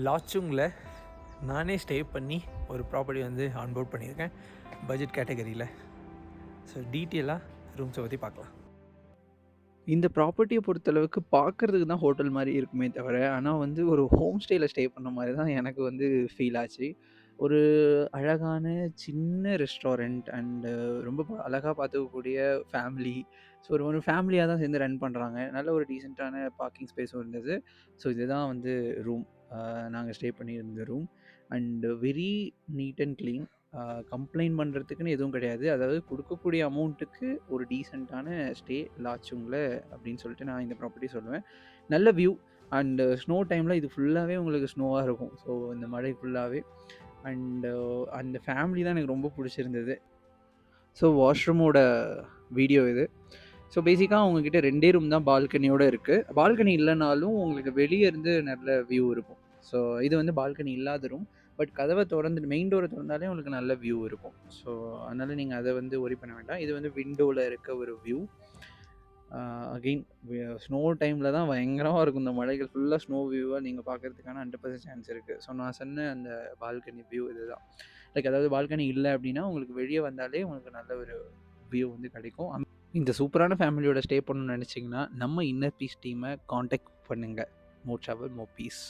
லாச்சுங்கில் நானே ஸ்டே பண்ணி ஒரு ப்ராப்பர்ட்டி வந்து ஆன்போர்ட் பண்ணியிருக்கேன் பட்ஜெட் கேட்டகரியில். ஸோ டீட்டெயிலாக ரூம்ஸை பற்றி பார்க்கலாம். இந்த ப்ராப்பர்ட்டிய பொறுத்தளவுக்கு பார்க்கறதுக்கு தான் ஹோட்டல் மாரி இருக்குமே தவிர, ஆனா வந்து ஒரு ஹோம் ஸ்டேல ஸ்டே பண்ண மாரி தான் எனக்கு வந்து ஃபீல் ஆச்சு. ஒரு அழகான சின்ன ரெஸ்டாரண்ட் அண்ட் ரொம்ப அழகா பார்த்துக்கக்கூடிய ஃபேமிலி. ஸோ ஒரு ஃபேமிலியா தான் சேர்ந்து ரன் பண்றாங்க. நல்ல ஒரு டீசென்ட்டான பார்க்கிங் ஸ்பேஸும் இருந்தது. ஸோ இதுதான் வந்து ரூம். நாங்க ஸ்டே பண்ணியிருந்த room. And very neat and clean. Complaint பண்ணுறதுக்குன்னு எதுவும் கிடையாது. அதாவது குடுக்கக்கூடிய அமௌண்ட்டுக்கு ஒரு டீசென்ட்டான ஸ்டே லாச்சுங்ல அப்படின்னு சொல்லிட்டு நான் இந்த ப்ராப்பர்ட்டி சொல்லுவேன். நல்ல வியூ அண்ட் ஸ்னோ டைம்ல இது ஃபுல்லாவே உங்களுக்கு ஸ்னோவா இருக்கும். ஸோ இந்த மழை ஃபுல்லாவே. அண்ட் அந்த ஃபேமிலி தான் எனக்கு ரொம்ப புடிச்சிருந்தது. ஸோ வாஷ்ரூமோட வீடியோ இது. ஸோ பேசிக்கா உங்ககிட்ட 2டே ரூம் தான் பால்கனியோட இருக்கு. பால்கனி இல்லனாலும் உங்களுக்கு வெளிய இருந்து நல்ல வியூ இருக்கும். ஸோ இது வந்து பால்கனி இல்லாத ரூம். பட் கதவ தொறந்துட்டு மெயின் டோர தொறந்தாலே உங்களுக்கு நல்ல வியூ இருக்கும். ஸோ அதனால நீங்க அத வந்து வொரி பண்ண வேண்டாம். இது வந்து விண்டோல இருக்க ஒரு வியூ. அகைன் ஸ்னோ டைம்ல தான் பயங்கரமா இருக்கும். இந்த மலைகள் ஃபுல்லா ஸ்னோ வியூவா நீங்க பார்க்கறதுக்கான 100% சான்ஸ் இருக்கு. ஸோ நான் சொன்ன அந்த பால்கனி வியூ இதுதான். லைக் அதாவது பால்கனி இல்ல அப்டின்னா, உங்களுக்கு வெளிய வந்தாலே உங்களுக்கு நல்ல ஒரு வியூ வந்து கிடைக்கும். இந்த சூப்பரான ஃபேமிலியோட ஸ்டே பண்ணணும்னு நெனச்சீங்கன்னா, நம்ம இன்னர் பீஸ் டீம கான்டாக்ட் பண்ணுங்க. மோர் ட்ராவல் மோர் பீஸ்.